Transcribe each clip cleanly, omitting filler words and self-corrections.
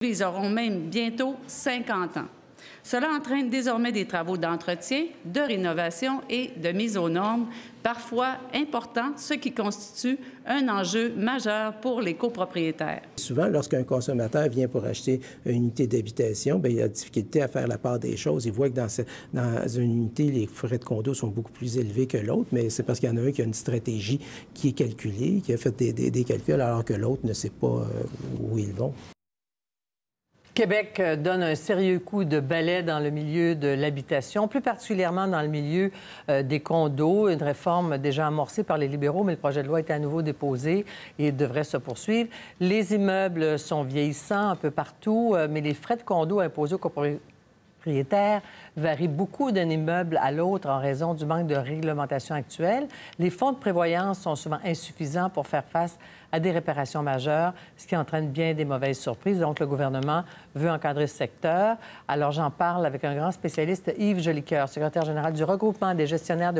Ils auront même bientôt 50 ans. Cela entraîne désormais des travaux d'entretien, de rénovation et de mise aux normes, parfois importants, ce qui constitue un enjeu majeur pour les copropriétaires. Souvent, lorsqu'un consommateur vient pour acheter une unité d'habitation, bien, il a difficulté à faire la part des choses. Il voit que dans une unité, les frais de condo sont beaucoup plus élevés que l'autre, mais c'est parce qu'il y en a un qui a une stratégie qui est calculée, qui a fait des calculs, alors que l'autre ne sait pas où ils vont. Québec donne un sérieux coup de balai dans le milieu de l'habitation, plus particulièrement dans le milieu des condos. Une réforme déjà amorcée par les libéraux, mais le projet de loi est à nouveau déposé et devrait se poursuivre. Les immeubles sont vieillissants un peu partout, mais les frais de condo imposés aux copropriétaires varient beaucoup d'un immeuble à l'autre en raison du manque de réglementation actuelle. Les fonds de prévoyance sont souvent insuffisants pour faire face à des réparations majeures, ce qui entraîne bien des mauvaises surprises. Donc, le gouvernement veut encadrer ce secteur. Alors, j'en parle avec un grand spécialiste, Yves Jolicoeur, secrétaire général du regroupement des gestionnaires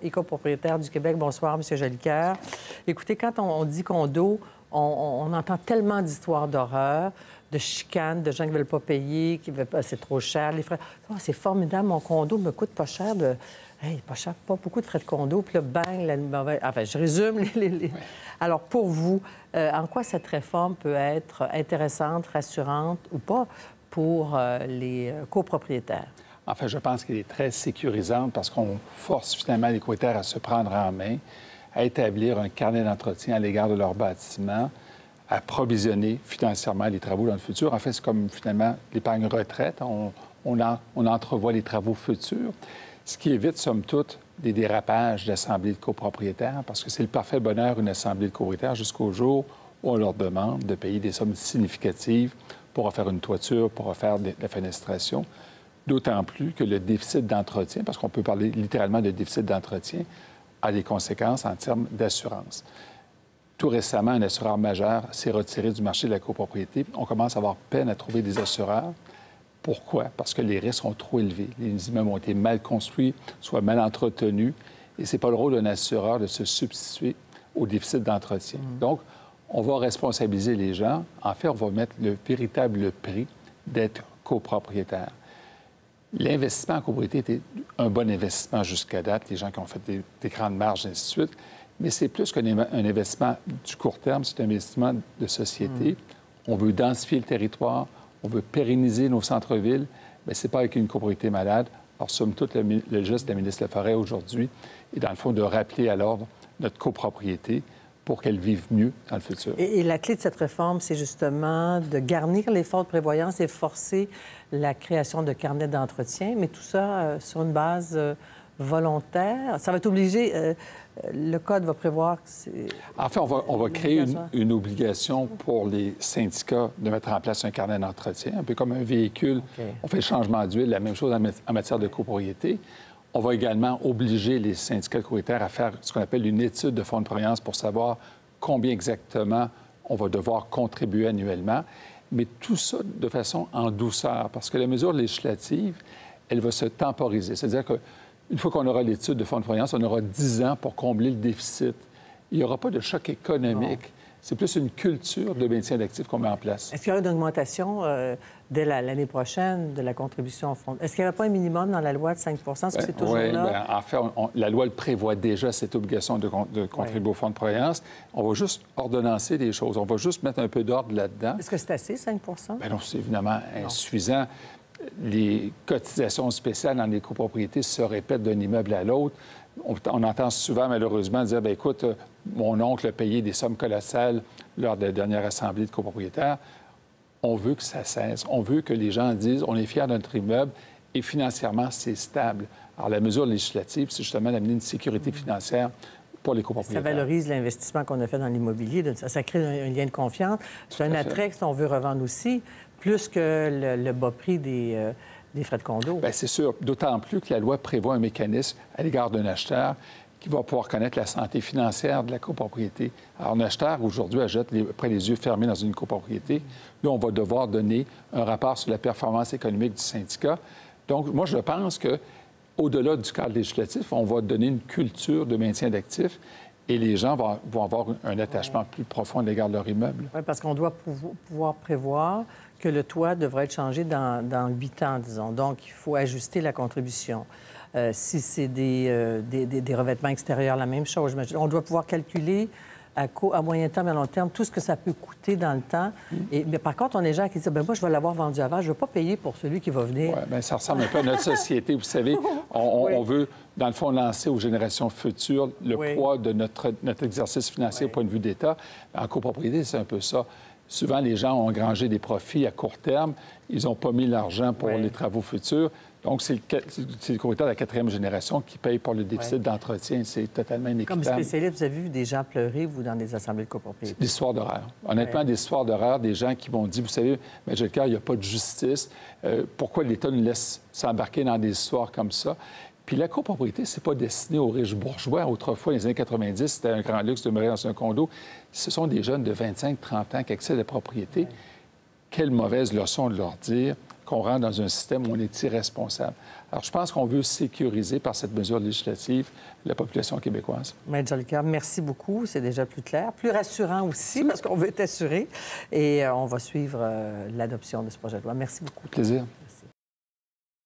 et copropriétaires du Québec. Bonsoir, M. Jolicoeur. Écoutez, quand on dit condo, on entend tellement d'histoires d'horreur, de chicanes, de gens qui ne veulent pas payer, qui veulent pas, c'est trop cher, les frais. Oh, c'est formidable, mon condo me coûte pas cher de... Hey, pas cher, pas beaucoup de frais de condo, puis là, bang, la mauvaise... Enfin, je résume. Oui. Alors, pour vous, en quoi cette réforme peut être intéressante, rassurante ou pas pour les copropriétaires? En fait, je pense qu'elle est très sécurisante parce qu'on force finalement les copropriétaires à se prendre en main, à établir un carnet d'entretien à l'égard de leur bâtiment, à provisionner financièrement les travaux dans le futur. En fait, c'est comme finalement l'épargne retraite. On entrevoit les travaux futurs, ce qui évite, somme toute, des dérapages d'assemblées de copropriétaires, parce que c'est le parfait bonheur, une assemblée de copropriétaires, jusqu'au jour où on leur demande de payer des sommes significatives pour refaire une toiture, pour refaire de la fenestration. D'autant plus que le déficit d'entretien, parce qu'on peut parler littéralement de déficit d'entretien, a des conséquences en termes d'assurance. Tout récemment, un assureur majeur s'est retiré du marché de la copropriété. On commence à avoir peine à trouver des assureurs. Pourquoi? Parce que les risques sont trop élevés. Les immeubles ont été mal construits, soit mal entretenus, et ce n'est pas le rôle d'un assureur de se substituer au déficit d'entretien. Donc, on va responsabiliser les gens. En fait, on va mettre le véritable prix d'être copropriétaire. L'investissement en copropriété était un bon investissement jusqu'à date, les gens qui ont fait des grandes marges, et ainsi de suite. Mais c'est plus qu'un investissement du court terme, c'est un investissement de société. On veut densifier le territoire, on veut pérenniser nos centres-villes, mais ce n'est pas avec une copropriété malade. Alors, somme toute, le geste de la ministre Laforêt aujourd'hui est, dans le fond, de rappeler à l'ordre notre copropriété pour qu'elle vive mieux dans le futur. Et la clé de cette réforme, c'est justement de garnir les fonds de prévoyance et forcer la création de carnets d'entretien, mais tout ça sur une base volontaire. Ça va être obligé... le Code va prévoir que c'est... En fait, on va créer une obligation pour les syndicats de mettre en place un carnet d'entretien, un peu comme un véhicule. Okay. On fait le changement d'huile, la même chose en matière de copropriété. On va également obliger les syndicats de copropriétaires à faire ce qu'on appelle une étude de fonds de prévoyance pour savoir combien exactement on va devoir contribuer annuellement. Mais tout ça de façon en douceur, parce que la mesure législative, elle va se temporiser. C'est-à-dire que une fois qu'on aura l'étude de fonds de prévoyance, on aura 10 ans pour combler le déficit. Il n'y aura pas de choc économique. Non. C'est plus une culture de maintien d'actifs qu'on met en place. Est-ce qu'il y aura une augmentation dès l'année prochaine de la contribution au fonds? Est-ce qu'il n'y aura pas un minimum dans la loi de 5 Est-ce que c'est toujours là? En fait, la loi le prévoit déjà, cette obligation de contribuer au fonds de prévoyance. On va juste ordonnancer les choses. On va juste mettre un peu d'ordre là-dedans. Est-ce que c'est assez, 5 Bien non, c'est évidemment insuffisant. Les cotisations spéciales dans les copropriétés se répètent d'un immeuble à l'autre. On entend souvent, malheureusement, dire, bien, écoute, mon oncle a payé des sommes colossales lors de la dernière assemblée de copropriétaires. On veut que ça cesse. On veut que les gens disent, on est fiers de notre immeuble et financièrement, c'est stable. Alors, la mesure législative, c'est justement d'amener une sécurité financière pour les copropriétaires. Ça valorise l'investissement qu'on a fait dans l'immobilier. Ça crée un lien de confiance. C'est un attrait que on veut revendre aussi, plus que le bas prix des frais de condo. Bien, c'est sûr. D'autant plus que la loi prévoit un mécanisme à l'égard d'un acheteur qui va pouvoir connaître la santé financière de la copropriété. Alors, un acheteur, aujourd'hui, achète après les yeux fermés dans une copropriété. Là, on va devoir donner un rapport sur la performance économique du syndicat. Donc, moi, je pense que au-delà du cadre législatif, on va donner une culture de maintien d'actifs et les gens vont avoir un attachement plus profond à l'égard de leur immeuble. Oui, parce qu'on doit pouvoir prévoir que le toit devrait être changé dans 8 ans, disons. Donc, il faut ajuster la contribution. Si c'est des revêtements extérieurs, la même chose. On doit pouvoir calculer à moyen terme et à long terme tout ce que ça peut coûter dans le temps. Mais par contre, on est gens qui disent, moi, je vais l'avoir vendu avant, je ne vais pas payer pour celui qui va venir. Oui, bien, ça ressemble un peu à notre société. Vous savez, on veut, dans le fond, lancer aux générations futures le poids de notre exercice financier au point de vue d'État. En copropriété, c'est un peu ça. Souvent, les gens ont engrangé des profits à court terme. Ils n'ont pas mis l'argent pour les travaux futurs. Donc, c'est le propriétaire de la 4e génération qui paye pour le déficit d'entretien. C'est totalement inéquitable. Comme spécialiste, vous avez vu des gens pleurer, vous, dans des assemblées de copropriété? Des histoires d'horreur. Honnêtement, des histoires d'horreur, des gens qui m'ont dit, vous savez, M. Leclerc, il n'y a pas de justice. Pourquoi l'État nous laisse s'embarquer dans des histoires comme ça? Puis la copropriété, c'est pas destiné aux riches bourgeois. Autrefois, dans les années 90, c'était un grand luxe de demeurer dans un condo. Ce sont des jeunes de 25-30 ans qui accèdent à la propriété. Quelle mauvaise leçon de leur dire qu'on rentre dans un système où on est irresponsable. Alors, je pense qu'on veut sécuriser par cette mesure législative la population québécoise. Maître Jolicoeur, merci beaucoup. C'est déjà plus clair, plus rassurant aussi, parce qu'on veut être assuré. Et on va suivre l'adoption de ce projet de loi. Merci beaucoup. Plaisir.